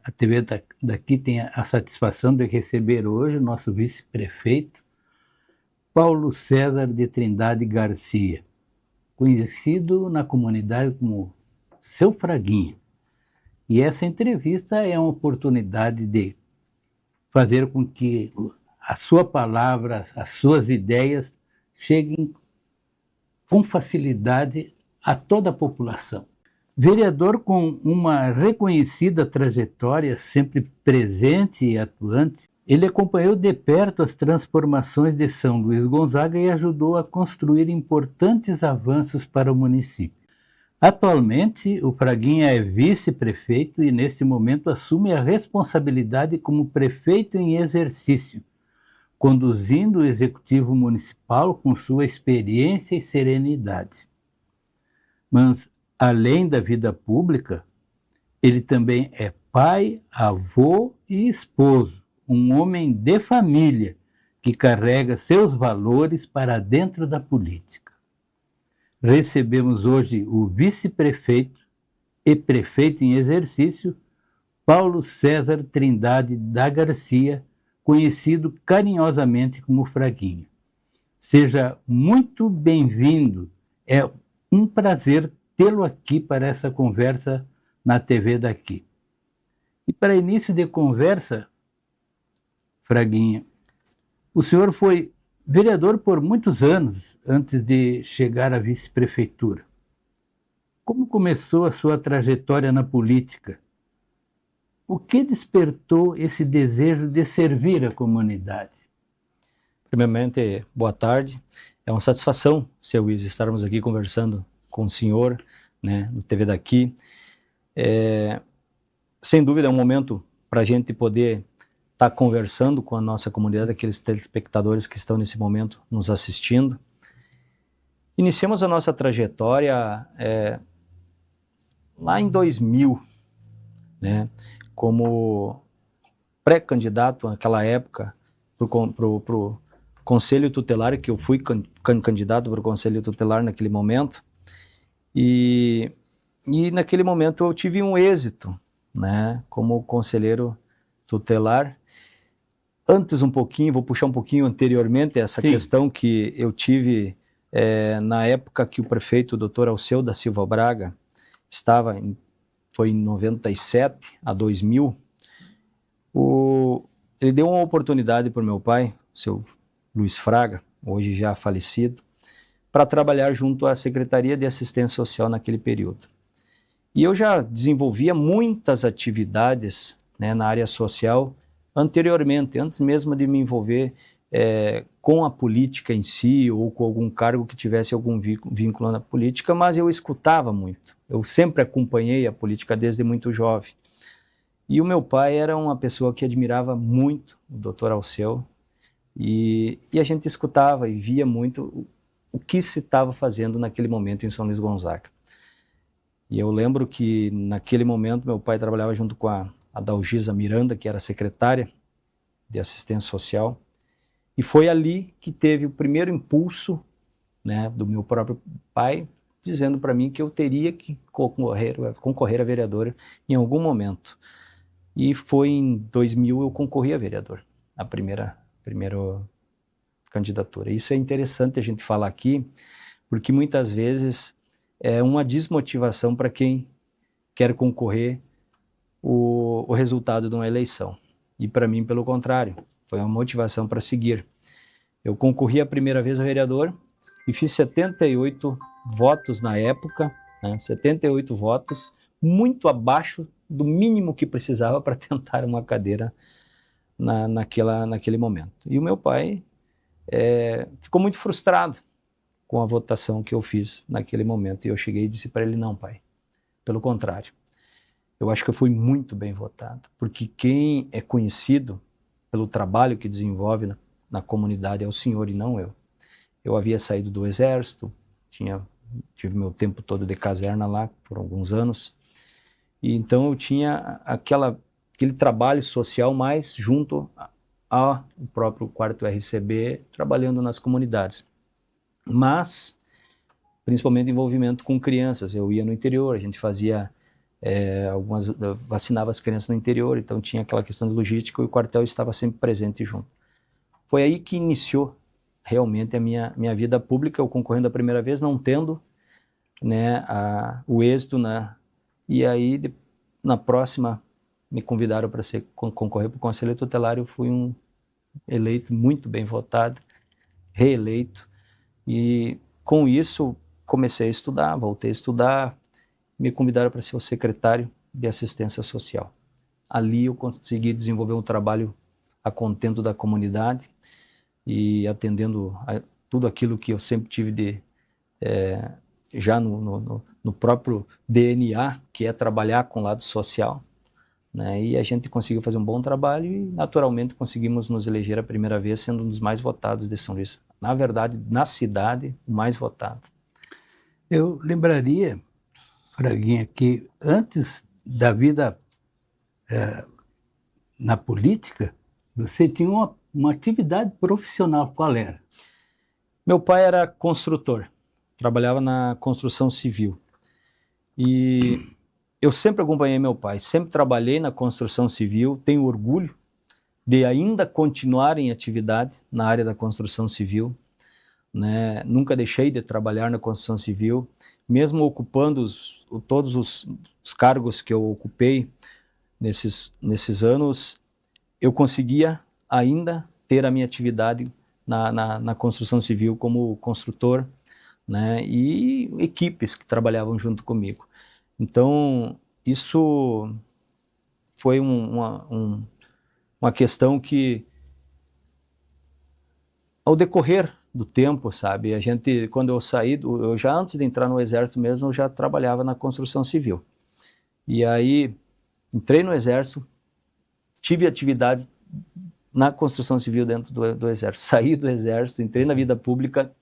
A TV daqui tem a satisfação de receber hoje o nosso vice-prefeito, Paulo César de Trindade Garcia, conhecido na comunidade como Seu Fraguinha. E essa entrevista é uma oportunidade de fazer com que a sua palavra, as suas ideias cheguem com facilidade a toda a população. Vereador com uma reconhecida trajetória, sempre presente e atuante, ele acompanhou de perto as transformações de São Luís Gonzaga e ajudou a construir importantes avanços para o município. Atualmente, o Fraguinha é vice-prefeito e, neste momento, assume a responsabilidade como prefeito em exercício, conduzindo o executivo municipal com sua experiência e serenidade. Mas, além da vida pública, ele também é pai, avô e esposo, um homem de família que carrega seus valores para dentro da política. Recebemos hoje o vice-prefeito e prefeito em exercício, Paulo César Trindade da Garcia, conhecido carinhosamente como Fraguinha. Seja muito bem-vindo, é um prazer tê-lo aqui para essa conversa na TV daqui. E para início de conversa, Fraguinha, o senhor foi vereador por muitos anos antes de chegar à vice-prefeitura. Como começou a sua trajetória na política? O que despertou esse desejo de servir a comunidade? Primeiramente, boa tarde. É uma satisfação, seu Luiz, estarmos aqui conversando com o senhor, né, no TV daqui. Sem dúvida é um momento para a gente poder estar conversando com a nossa comunidade, aqueles telespectadores que estão nesse momento nos assistindo. Iniciamos a nossa trajetória lá em 2000, né, como pré-candidato naquela época para o Conselho Tutelar, que eu fui candidato para o Conselho Tutelar naquele momento, e naquele momento eu tive um êxito, né, como conselheiro tutelar. Antes um pouquinho, vou puxar um pouquinho anteriormente, essa Sim. questão que eu tive na época que o prefeito Dr. Alceu da Silva Braga foi em 97 a 2000, ele deu uma oportunidade para o meu pai, o seu Luiz Fraga, hoje já falecido, para trabalhar junto à Secretaria de Assistência Social naquele período. E eu já desenvolvia muitas atividades, né, na área social anteriormente, antes mesmo de me envolver com a política em si ou com algum cargo que tivesse algum vínculo na política, mas eu escutava muito. Eu sempre acompanhei a política desde muito jovem. E o meu pai era uma pessoa que admirava muito o Dr. Alceu, e a gente escutava e via muito o que se estava fazendo naquele momento em São Luís Gonzaga. E eu lembro que naquele momento meu pai trabalhava junto com a Dalgisa Miranda, que era secretária de Assistência Social, e foi ali que teve o primeiro impulso, né, do meu próprio pai, dizendo para mim que eu teria que concorrer a vereador em algum momento. E foi em 2000 eu concorri a vereador, a primeira candidatura. Isso é interessante a gente falar aqui, porque muitas vezes é uma desmotivação para quem quer concorrer o resultado de uma eleição. E para mim, pelo contrário, foi uma motivação para seguir. Eu concorri a primeira vez a vereador e fiz 78 votos na época, né, 78 votos, muito abaixo do mínimo que precisava para tentar uma cadeira naquele momento. E o meu pai ficou muito frustrado com a votação que eu fiz naquele momento. E eu cheguei e disse para ele: não, pai, pelo contrário, eu acho que eu fui muito bem votado, porque quem é conhecido pelo trabalho que desenvolve na comunidade é o senhor e não eu. Eu havia saído do exército, tive meu tempo todo de caserna lá por alguns anos, e então eu tinha aquele trabalho social mais junto ao próprio quarto RCB, trabalhando nas comunidades. Mas principalmente envolvimento com crianças. Eu ia no interior, a gente fazia vacinava as crianças no interior, então tinha aquela questão de logística e o quartel estava sempre presente junto. Foi aí que iniciou realmente a minha vida pública, eu concorrendo a primeira vez, não tendo, né, o êxito, e aí na próxima me convidaram para concorrer para o Conselho Tutelar, eu fui eleito, muito bem votado, reeleito, e com isso comecei a estudar, voltei a estudar, me convidaram para ser o secretário de assistência social. Ali eu consegui desenvolver um trabalho a contento da comunidade e atendendo a tudo aquilo que eu sempre tive já no próprio DNA, que é trabalhar com o lado social, né? E a gente conseguiu fazer um bom trabalho e naturalmente conseguimos nos eleger a primeira vez sendo um dos mais votados de São Luís. Na verdade, na cidade, o mais votado. Eu lembraria, Fraguinha, que antes da vida na política, você tinha uma atividade profissional. Qual era? Meu pai era construtor, trabalhava na construção civil. E eu sempre acompanhei meu pai, sempre trabalhei na construção civil, tenho orgulho de ainda continuar em atividade na área da construção civil, né? Nunca deixei de trabalhar na construção civil, mesmo ocupando todos os cargos que eu ocupei nesses anos, eu conseguia ainda ter a minha atividade na construção civil como construtor, né? E equipes que trabalhavam junto comigo. Então, isso foi uma questão que, ao decorrer do tempo, sabe, quando eu saí, eu já antes de entrar no exército mesmo, eu já trabalhava na construção civil. E aí, entrei no exército, tive atividades na construção civil dentro do exército. Saí do exército, entrei na vida pública,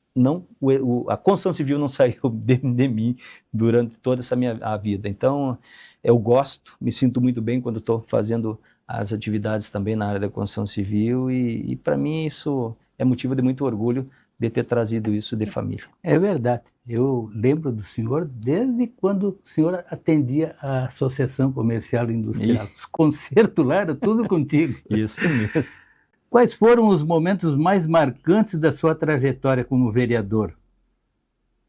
a construção civil não saiu de mim durante toda essa a vida. Então, eu gosto, me sinto muito bem quando estou fazendo as atividades também na área da construção civil e para mim isso é motivo de muito orgulho de ter trazido isso de família. É verdade. Eu lembro do senhor desde quando o senhor atendia a Associação Comercial e Industrial. Os concertos lá era tudo contigo. Isso mesmo. Quais foram os momentos mais marcantes da sua trajetória como vereador?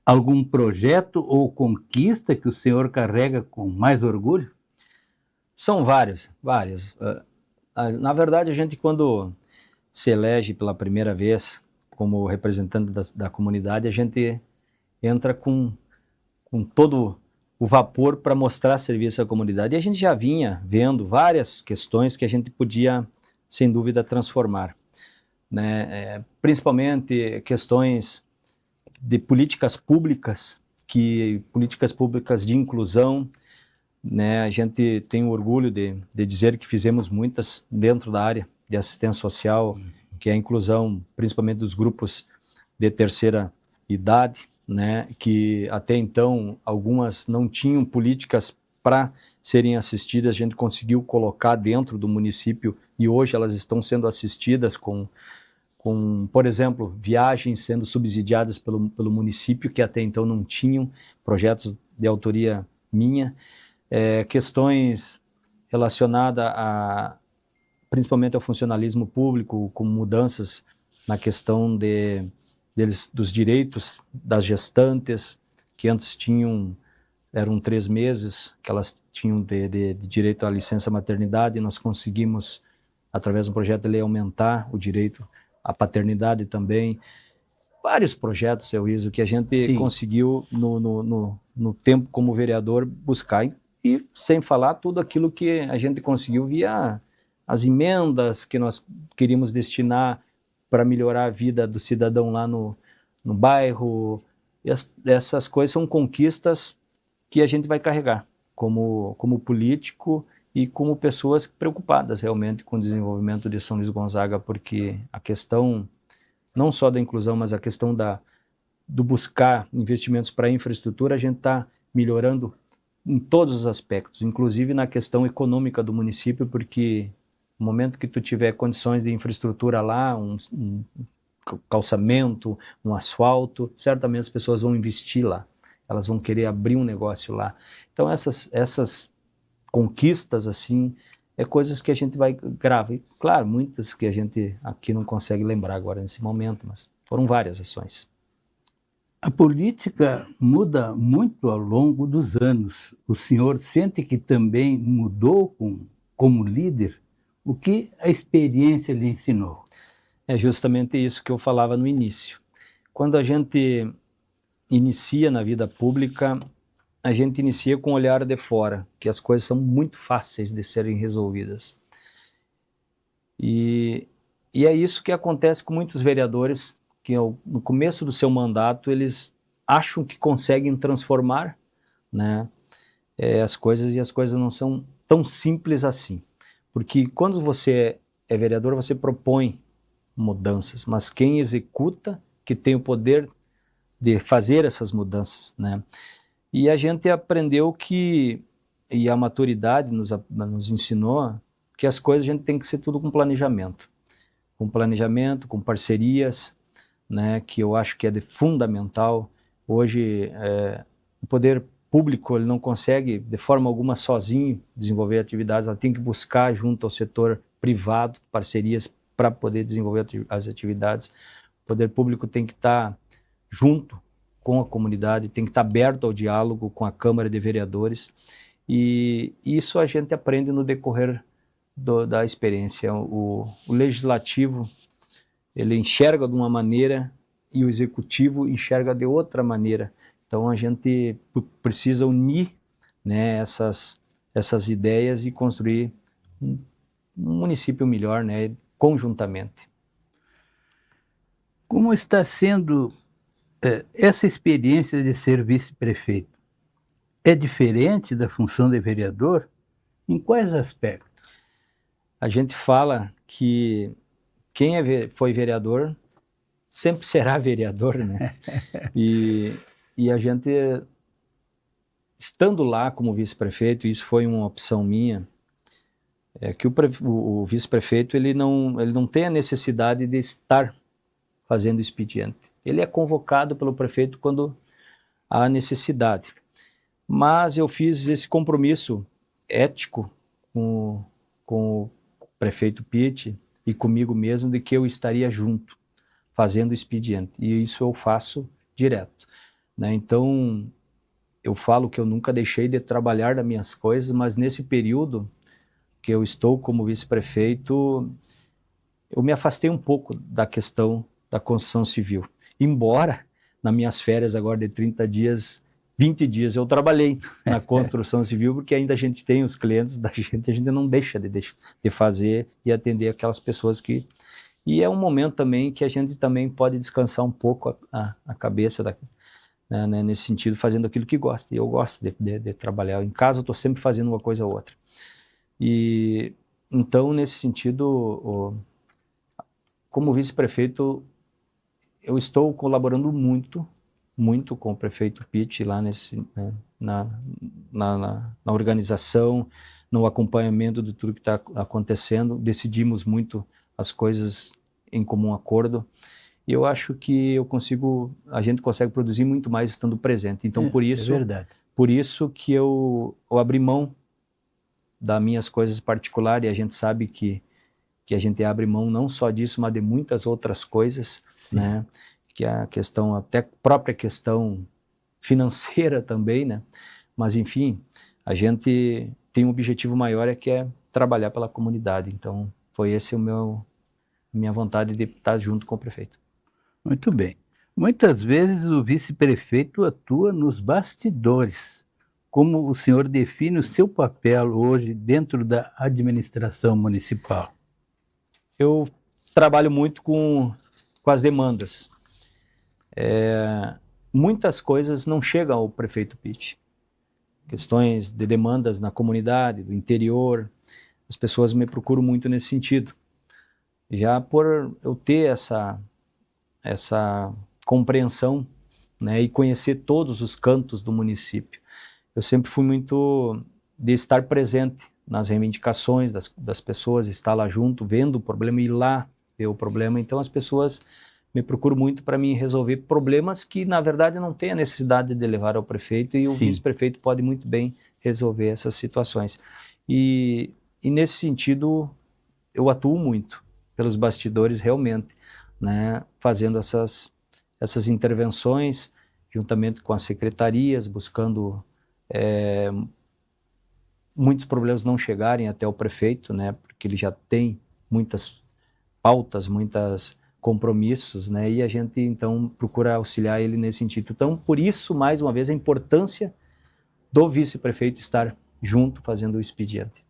Algum projeto ou conquista que o senhor carrega com mais orgulho? São vários. Na verdade, a gente quando se elege pela primeira vez como representante da comunidade, a gente entra com todo o vapor para mostrar serviço à comunidade. E a gente já vinha vendo várias questões que a gente podia, sem dúvida, transformar, né? Principalmente questões de políticas públicas de inclusão, né? A gente tem o orgulho de dizer que fizemos muitas dentro da área de assistência social, que é a inclusão principalmente dos grupos de terceira idade, né? Que até então algumas não tinham políticas para serem assistidas, a gente conseguiu colocar dentro do município e hoje elas estão sendo assistidas com por exemplo, viagens sendo subsidiadas pelo município, que até então não tinham, projetos de autoria minha, questões relacionadas principalmente ao funcionalismo público, com mudanças na questão dos direitos das gestantes, que antes eram 3 meses que elas tinham de direito à licença maternidade, e nós conseguimos, através do projeto de lei, aumentar o direito à paternidade também. Vários projetos, seu Iso, que a gente conseguiu no tempo como vereador buscar, e sem falar tudo aquilo que a gente conseguiu via as emendas que nós queríamos destinar para melhorar a vida do cidadão lá no bairro. E essas coisas são conquistas que a gente vai carregar como político e como pessoas preocupadas realmente com o desenvolvimento de São Luís Gonzaga, porque a questão não só da inclusão, mas a questão do buscar investimentos para infraestrutura, a gente está melhorando em todos os aspectos, inclusive na questão econômica do município, porque no momento que tu tiver condições de infraestrutura lá, um calçamento, um asfalto, certamente as pessoas vão investir lá. elas vão querer abrir um negócio lá. Então essas conquistas assim é coisas que a gente vai grava. E, claro, muitas que a gente aqui não consegue lembrar agora nesse momento, mas foram várias ações. A política muda muito ao longo dos anos. O senhor sente que também mudou como líder? O que a experiência lhe ensinou? É justamente isso que eu falava no início. Quando a gente inicia na vida pública, a gente inicia com o olhar de fora, que as coisas são muito fáceis de serem resolvidas. E é isso que acontece com muitos vereadores, que no começo do seu mandato eles acham que conseguem transformar, né, as coisas, e as coisas não são tão simples assim. Porque quando você é vereador, você propõe mudanças, mas quem executa, que tem o poder de fazer essas mudanças, né? E a gente aprendeu que, e a maturidade nos ensinou, que as coisas a gente tem que ser tudo com planejamento, com parcerias, né, que eu acho que é fundamental. Hoje, o poder público ele não consegue, de forma alguma, sozinho desenvolver atividades, ela tem que buscar junto ao setor privado parcerias para poder desenvolver as atividades. O poder público tem que estar junto com a comunidade, tem que estar aberto ao diálogo com a Câmara de Vereadores, e isso a gente aprende no decorrer da experiência. O legislativo ele enxerga de uma maneira e o executivo enxerga de outra maneira. Então a gente precisa unir, né, essas ideias e construir um município melhor, né, conjuntamente. Como está sendo essa experiência de ser vice-prefeito? É diferente da função de vereador? Em quais aspectos? A gente fala que quem foi vereador sempre será vereador, né? E a gente, estando lá como vice-prefeito, isso foi uma opção minha, que o vice-prefeito ele não tem a necessidade de estar fazendo expediente. Ele é convocado pelo prefeito quando há necessidade. Mas eu fiz esse compromisso ético com o prefeito Pitti e comigo mesmo de que eu estaria junto, fazendo expediente. E isso eu faço direto, né? Então, eu falo que eu nunca deixei de trabalhar nas minhas coisas, mas nesse período que eu estou como vice-prefeito, eu me afastei um pouco da questão da construção civil. Embora, nas minhas férias agora de 30 dias, 20 dias eu trabalhei na construção civil, porque ainda a gente tem os clientes da gente, a gente não deixa de fazer e atender aquelas pessoas que... E é um momento também que a gente também pode descansar um pouco a cabeça, né, nesse sentido, fazendo aquilo que gosta. E eu gosto de trabalhar. Em casa eu estou sempre fazendo uma coisa ou outra. E então, nesse sentido, como vice-prefeito, eu estou colaborando muito com o prefeito Pitti lá né, na organização, no acompanhamento de tudo que está acontecendo. Decidimos muito as coisas em comum acordo. E eu acho que a gente consegue produzir muito mais estando presente. Então, por isso que eu abri mão das minhas coisas particulares, e a gente sabe que a gente abre mão não só disso, mas de muitas outras coisas, né? Que é a questão, até própria questão financeira também, né? Mas, enfim, a gente tem um objetivo maior, que é trabalhar pela comunidade. Então, foi esse minha vontade de estar junto com o prefeito. Muito bem. Muitas vezes o vice-prefeito atua nos bastidores. Como o senhor define o seu papel hoje dentro da administração municipal? Eu trabalho muito com as demandas. Muitas coisas não chegam ao prefeito Pitti. Questões de demandas na comunidade, do interior, as pessoas me procuram muito nesse sentido. Já por eu ter essa compreensão, né, e conhecer todos os cantos do município, eu sempre fui muito de estar presente nas reivindicações das pessoas, estar lá junto, vendo o problema, ir lá ver o problema. Então as pessoas me procuro muito para mim resolver problemas que, na verdade, não tem a necessidade de levar ao prefeito, e o Sim. vice-prefeito pode muito bem resolver essas situações. E nesse sentido, eu atuo muito pelos bastidores realmente, né, fazendo essas intervenções, juntamente com as secretarias, buscando muitos problemas não chegarem até o prefeito, né, porque ele já tem muitas pautas, muitos compromissos, né, e a gente então procura auxiliar ele nesse sentido. Então, por isso, mais uma vez, a importância do vice-prefeito estar junto fazendo o expediente.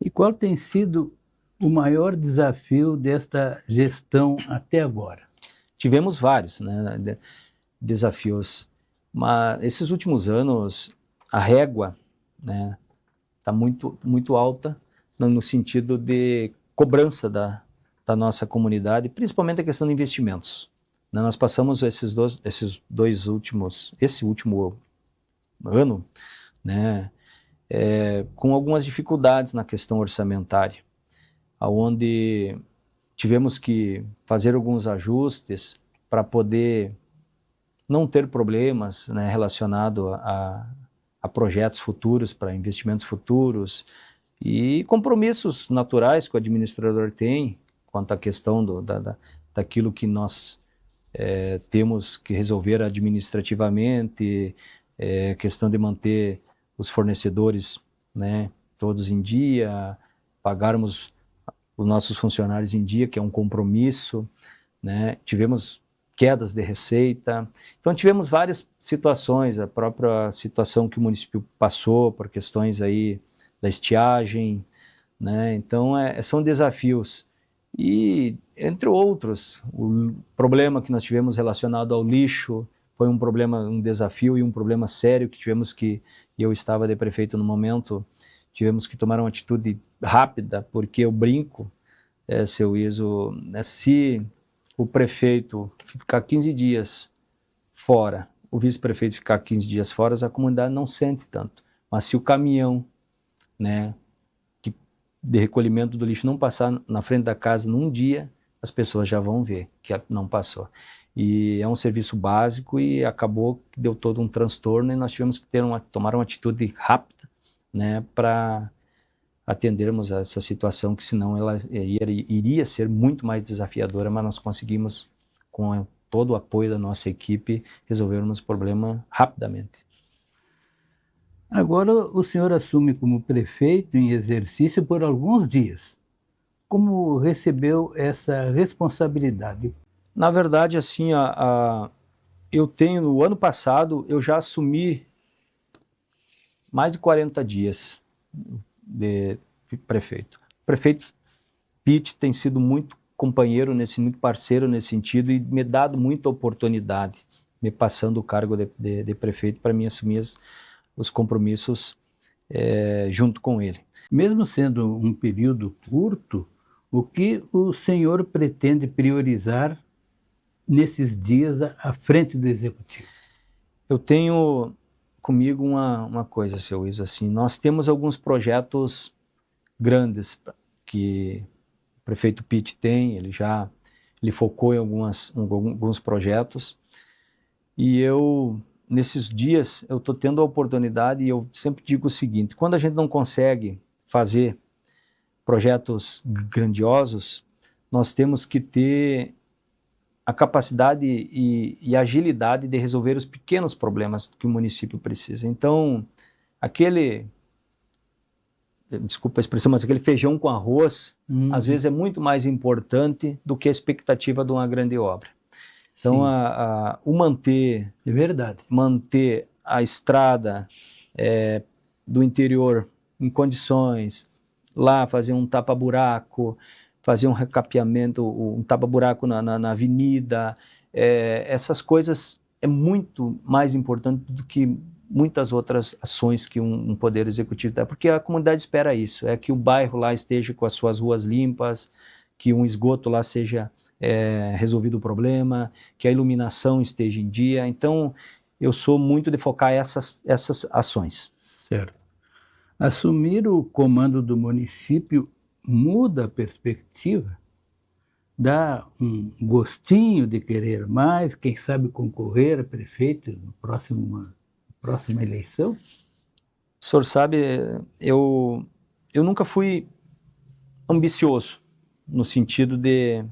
E qual tem sido o maior desafio desta gestão até agora? Tivemos vários, né, desafios, mas esses últimos anos a régua, né, está muito alta no sentido de cobrança da nossa comunidade, principalmente a questão de investimentos. Nós passamos esse último ano, né, com algumas dificuldades na questão orçamentária, onde tivemos que fazer alguns ajustes para poder não ter problemas, né, relacionados a projetos futuros, para investimentos futuros, e compromissos naturais que o administrador tem quanto à questão daquilo que nós temos que resolver administrativamente, questão de manter os fornecedores, né, todos em dia, pagarmos os nossos funcionários em dia, que é um compromisso, né? Tivemos quedas de receita, então tivemos várias situações, a própria situação que o município passou por questões aí da estiagem, né? Então são desafios, e entre outros, o problema que nós tivemos relacionado ao lixo foi um problema, um desafio e um problema sério que tivemos que, e eu estava de prefeito no momento, tivemos que tomar uma atitude rápida, porque eu brinco, seu Iso, se o prefeito ficar 15 dias fora, o vice-prefeito ficar 15 dias fora, a comunidade não sente tanto. Mas se o caminhão, né, de recolhimento do lixo não passar na frente da casa num dia, as pessoas já vão ver que não passou. E é um serviço básico, e acabou que deu todo um transtorno, e nós tivemos que tomar uma atitude rápida, né, para atendermos a essa situação, que senão ela iria ser muito mais desafiadora, mas nós conseguimos, com todo o apoio da nossa equipe, resolvermos o problema rapidamente. Agora o senhor assume como prefeito em exercício por alguns dias. Como recebeu essa responsabilidade? Na verdade, assim, eu tenho, no ano passado, eu já assumi mais de 40 dias de prefeito. O prefeito Pitt tem sido muito companheiro, muito parceiro nesse sentido, e me dado muita oportunidade, me passando o cargo de prefeito para mim assumir os compromissos junto com ele. Mesmo sendo um período curto, o que o senhor pretende priorizar nesses dias à frente do Executivo? Eu tenho comigo uma coisa, seu Iso, assim, nós temos alguns projetos grandes que o prefeito Pitt tem, ele focou em alguns projetos, e nesses dias, eu estou tendo a oportunidade, e eu sempre digo o seguinte: quando a gente não consegue fazer projetos grandiosos, nós temos que ter a capacidade e agilidade de resolver os pequenos problemas que o município precisa. Então, desculpa a expressão, mas aquele feijão com arroz, às vezes é muito mais importante do que a expectativa de uma grande obra. Então, é verdade, manter a estrada do interior em condições, lá fazer um tapa-buraco, fazer um recapeamento, um tapa-buraco na avenida, essas coisas é muito mais importante do que muitas outras ações que um poder executivo dá, porque a comunidade espera isso, que o bairro lá esteja com as suas ruas limpas, que um esgoto lá seja resolvido o problema, que a iluminação esteja em dia. Então, eu sou muito de focar essas ações. Certo. Assumir o comando do município muda a perspectiva? dá um gostinho de querer mais, quem sabe concorrer a prefeito na próxima eleição? O senhor sabe, eu nunca fui ambicioso, no sentido de...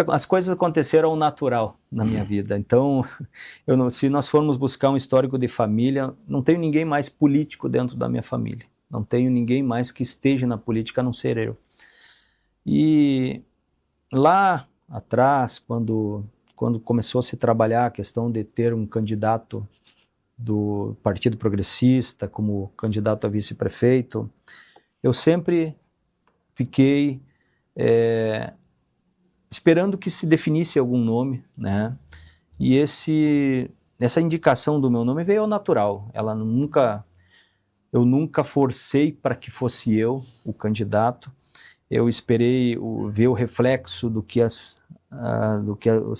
as coisas aconteceram ao natural na minha vida. Então, se nós formos buscar um histórico de família, não tenho ninguém mais político dentro da minha família. Não tenho ninguém mais que esteja na política a não ser eu. E lá atrás, quando começou a se trabalhar a questão de ter um candidato do Partido Progressista como candidato a vice-prefeito, eu sempre fiquei esperando que se definisse algum nome, né? E essa indicação do meu nome veio ao natural. Eu nunca forcei para que fosse eu o candidato. Eu esperei ver o reflexo do que as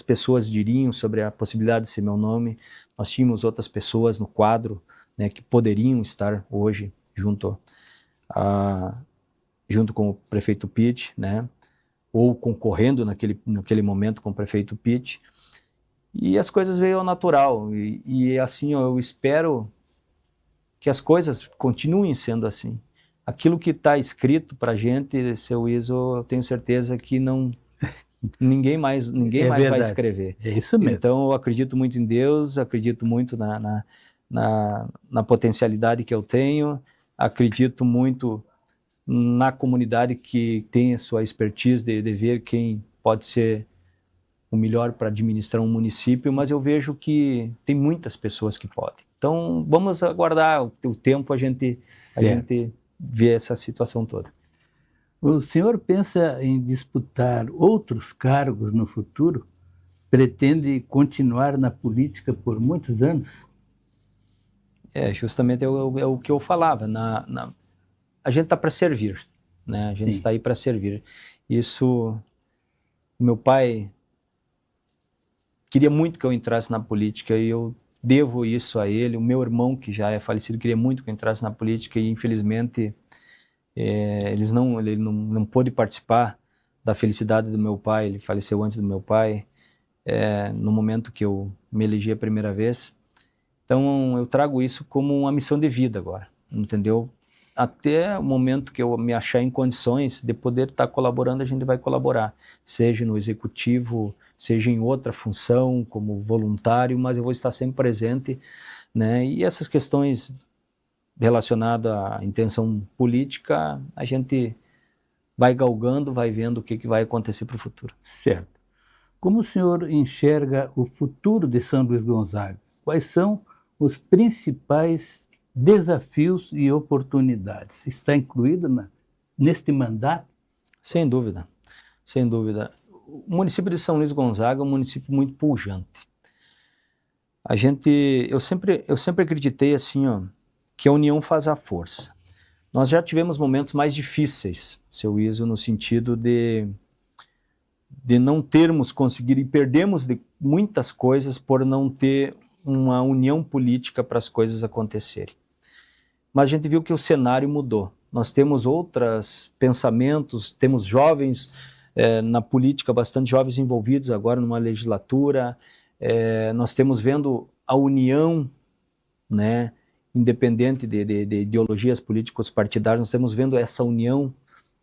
pessoas diriam sobre a possibilidade de ser meu nome. Nós tínhamos outras pessoas no quadro, né, que poderiam estar hoje junto com o prefeito Pitt, né, ou concorrendo naquele momento com o prefeito Pitt. E as coisas veio ao natural. E assim, eu espero que as coisas continuem sendo assim. Aquilo que está escrito para a gente, seu Iso, eu tenho certeza que ninguém mais vai escrever. É isso mesmo. Então, eu acredito muito em Deus, acredito muito na potencialidade que eu tenho, acredito muito na comunidade que tem a sua expertise de ver quem pode ser o melhor para administrar um município, mas eu vejo que tem muitas pessoas que podem. Então, vamos aguardar o tempo, a gente vê essa situação toda. O senhor pensa em disputar outros cargos no futuro? Pretende continuar na política por muitos anos? Justamente é o que eu falava. A gente está para servir, né? A gente está aí para servir. Isso, meu pai queria muito que eu entrasse na política e eu devo isso a ele. O meu irmão, que já é falecido, queria muito que eu entrasse na política e, infelizmente, ele não pôde participar da felicidade do meu pai. Ele faleceu antes do meu pai, no momento que eu me elegi a primeira vez. Então, eu trago isso como uma missão de vida agora, entendeu? Até o momento que eu me achar em condições de poder estar colaborando, a gente vai colaborar, seja no executivo, seja em outra função, como voluntário, mas eu vou estar sempre presente, né? E essas questões relacionadas à intenção política, a gente vai galgando, vai vendo o que vai acontecer para o futuro. Certo. Como o senhor enxerga o futuro de São Luís Gonzaga? Quais são os principais desafios e oportunidades? Está incluído neste mandato? Sem dúvida, sem dúvida. O município de São Luís Gonzaga é um município muito pujante. Eu sempre acreditei assim, que a união faz a força. Nós já tivemos momentos mais difíceis, seu Iso, no sentido de não termos conseguido e perdemos de muitas coisas por não ter uma união política para as coisas acontecerem. Mas a gente viu que o cenário mudou. Nós temos outros pensamentos, temos jovens na política, bastante jovens envolvidos agora numa legislatura. Nós estamos vendo a união, né, independente de ideologias políticas partidárias, nós estamos vendo essa união,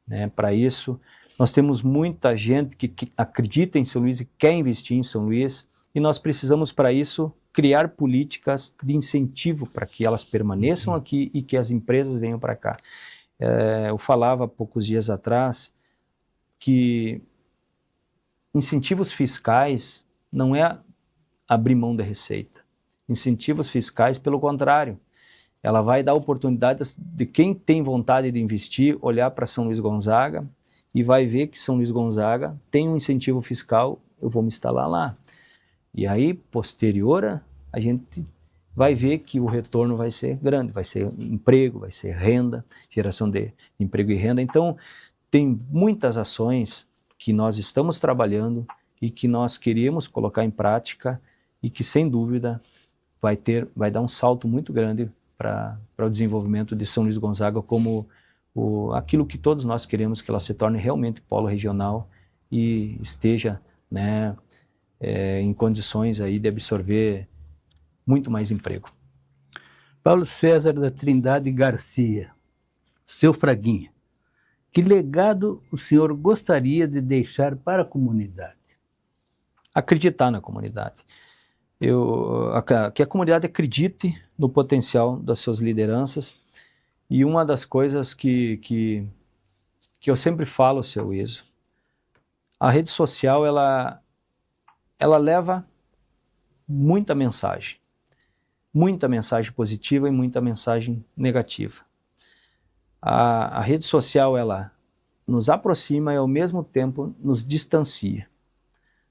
né, para isso. Nós temos muita gente que acredita em São Luís e quer investir em São Luís, e nós precisamos, para isso, criar políticas de incentivo para que elas permaneçam aqui e que as empresas venham para cá. Eu falava há poucos dias atrás que incentivos fiscais não é abrir mão da receita. Incentivos fiscais, pelo contrário, ela vai dar oportunidades de quem tem vontade de investir, olhar para São Luís Gonzaga e vai ver que São Luís Gonzaga tem um incentivo fiscal, eu vou me instalar lá. E aí, posterior, a gente vai ver que o retorno vai ser grande, vai ser emprego, vai ser renda, geração de emprego e renda. Então, tem muitas ações que nós estamos trabalhando e que nós queremos colocar em prática e que, sem dúvida, vai dar um salto muito grande para o desenvolvimento de São Luís Gonzaga como aquilo que todos nós queremos, que ela se torne realmente polo regional e esteja, né, em condições aí de absorver muito mais emprego. Paulo César da Trindade Garcia, seu Fraguinha, que legado o senhor gostaria de deixar para a comunidade? Acreditar na comunidade. Que a comunidade acredite no potencial das suas lideranças, e uma das coisas que eu sempre falo, seu Iso, a rede social ela leva muita mensagem positiva e muita mensagem negativa. A rede social ela nos aproxima e ao mesmo tempo nos distancia,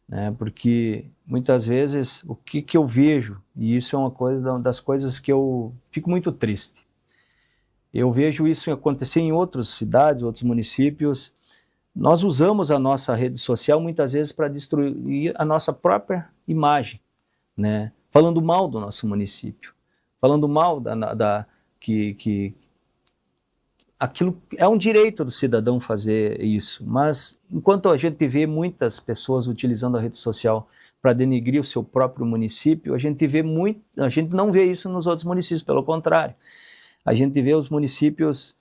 né? Porque muitas vezes o que eu vejo, e isso é uma das coisas que eu fico muito triste, eu vejo isso acontecer em outras cidades, outros municípios. Nós usamos a nossa rede social muitas vezes para destruir a nossa própria imagem, né? Falando mal do nosso município, falando mal que aquilo é um direito do cidadão fazer isso, mas enquanto a gente vê muitas pessoas utilizando a rede social para denegrir o seu próprio município, a gente não vê isso nos outros municípios, pelo contrário. A gente vê os municípios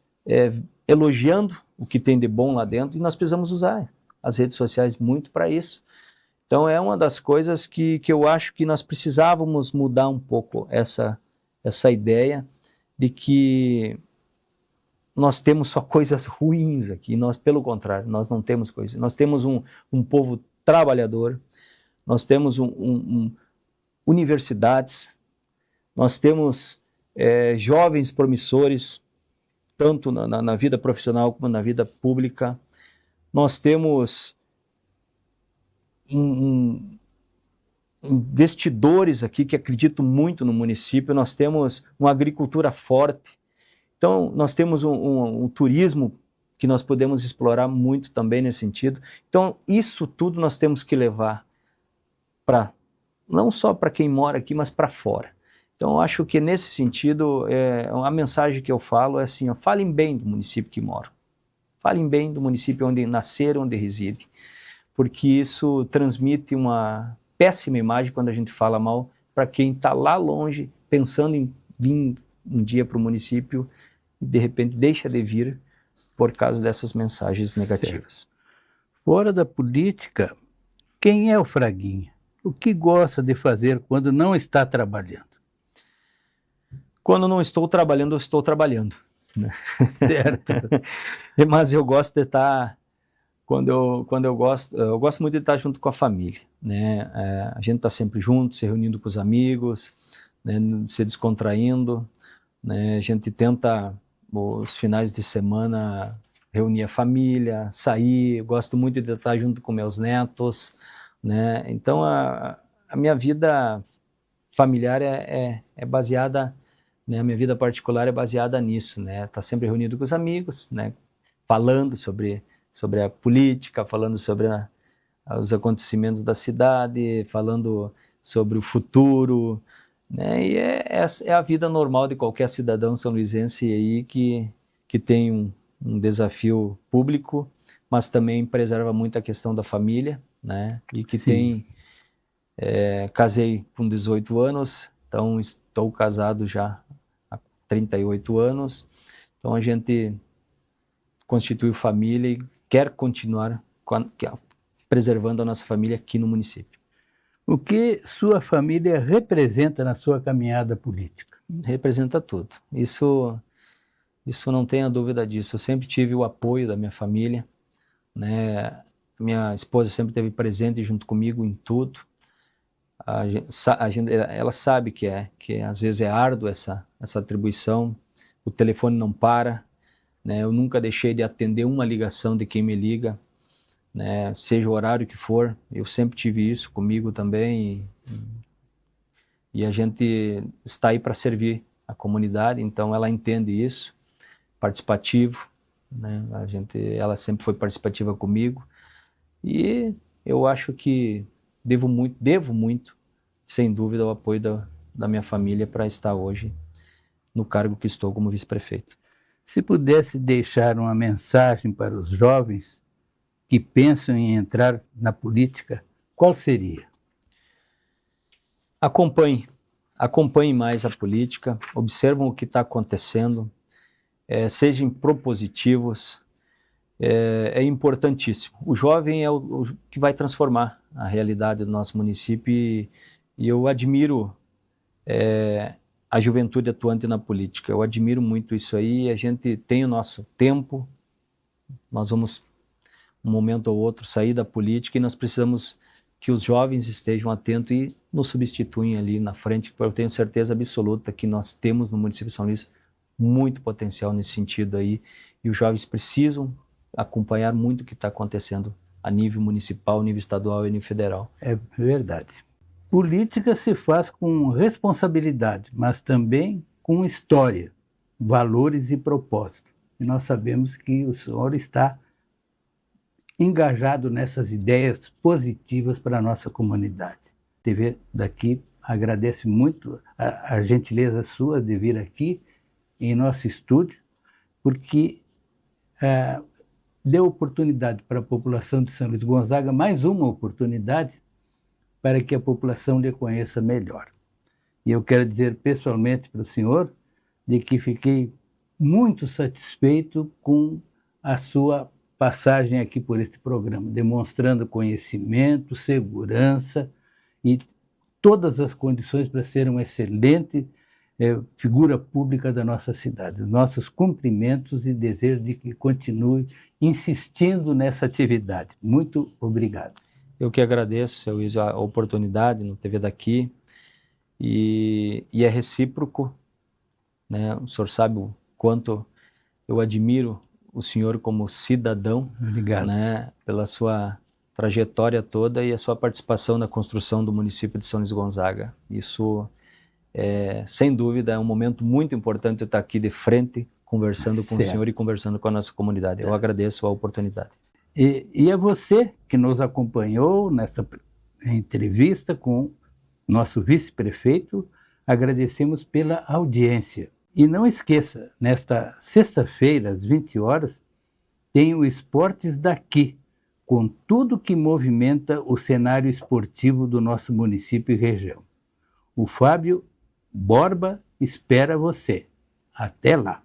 elogiando o que tem de bom lá dentro, e nós precisamos usar as redes sociais muito para isso. Então é uma das coisas que eu acho que nós precisávamos mudar um pouco essa ideia de que nós temos só coisas ruins aqui. Nós, pelo contrário, nós não temos coisas. Nós temos um povo trabalhador, nós temos universidades, nós temos jovens promissores, tanto na vida profissional como na vida pública. Nós temos investidores aqui que acreditam muito no município, nós temos uma agricultura forte. Então, nós temos um turismo que nós podemos explorar muito também nesse sentido. Então, isso tudo nós temos que levar não só para quem mora aqui, mas para fora. Então, eu acho que nesse sentido, a mensagem que eu falo é assim, falem bem do município que moram. Falem bem do município onde nasceram, onde residem. Porque isso transmite uma péssima imagem quando a gente fala mal para quem está lá longe, pensando em vir um dia para o município e de repente deixa de vir por causa dessas mensagens negativas. Certo. Fora da política, quem é o Fraguinha? O que gosta de fazer quando não está trabalhando? Quando não estou trabalhando, eu estou trabalhando, né? Certo. Mas eu gosto de estar... eu gosto muito de estar junto com a família, né? A gente está sempre junto, se reunindo com os amigos, né? Se descontraindo, né? A gente tenta, os finais de semana, reunir a família, sair. Eu gosto muito de estar junto com meus netos, né? Então, a minha vida familiar é baseada, né? A minha vida particular é baseada nisso, né? Tá sempre reunido com os amigos, né? Falando sobre a política, falando sobre os acontecimentos da cidade, falando sobre o futuro, né? E é a vida normal de qualquer cidadão são-luisense aí que tem um desafio público, mas também preserva muito a questão da família, né? E que Sim. casei com 18 anos, então estou casado já há 38 anos, então a gente constituiu família e quer continuar preservando a nossa família aqui no município. O que sua família representa na sua caminhada política? Representa tudo. Isso não tenha dúvida disso. Eu sempre tive o apoio da minha família, né? Minha esposa sempre esteve presente junto comigo em tudo. Ela sabe que às vezes é árduo essa atribuição. O telefone não para, né? Eu nunca deixei de atender uma ligação de quem me liga, né? Seja o horário que for, eu sempre tive isso comigo também, e a gente está aí para servir a comunidade, então ela entende isso, participativo, né? Ela sempre foi participativa comigo, e eu acho que devo muito, sem dúvida, ao apoio da minha família para estar hoje no cargo que estou como vice-prefeito. Se pudesse deixar uma mensagem para os jovens, que pensam em entrar na política, qual seria? Acompanhem mais a política, observam o que está acontecendo, sejam propositivos, é importantíssimo. O jovem é o que vai transformar a realidade do nosso município e eu admiro a juventude atuante na política. Eu admiro muito isso aí. A gente tem o nosso tempo, nós vamos, um momento ou outro, sair da política e nós precisamos que os jovens estejam atentos e nos substituem ali na frente, porque eu tenho certeza absoluta que nós temos no município de São Luís muito potencial nesse sentido aí, e os jovens precisam acompanhar muito o que está acontecendo a nível municipal, nível estadual e nível federal. É verdade. Política se faz com responsabilidade, mas também com história, valores e propósito. E nós sabemos que o senhor está engajado nessas ideias positivas para a nossa comunidade. A TV daqui agradece muito a gentileza sua de vir aqui em nosso estúdio, porque deu oportunidade para a população de São Luís Gonzaga, mais uma oportunidade para que a população lhe conheça melhor. E eu quero dizer pessoalmente para o senhor de que fiquei muito satisfeito com a sua passagem aqui por este programa, demonstrando conhecimento, segurança e todas as condições para ser uma excelente figura pública da nossa cidade. Nossos cumprimentos e desejo de que continue insistindo nessa atividade. Muito obrigado. Eu que agradeço, seu Luiz, a oportunidade no TV daqui e é recíproco, né? O senhor sabe o quanto eu admiro o senhor como cidadão, obrigado, né? Pela sua trajetória toda e a sua participação na construção do município de São Luís Gonzaga. Isso, sem dúvida, é um momento muito importante estar aqui de frente, conversando com o senhor e conversando com a nossa comunidade. Eu agradeço a oportunidade. E é você que nos acompanhou nessa entrevista com nosso vice-prefeito. Agradecemos pela audiência. E não esqueça, nesta sexta-feira, às 20 horas, tem o Esportes Daqui, com tudo que movimenta o cenário esportivo do nosso município e região. O Fábio Borba espera você. Até lá!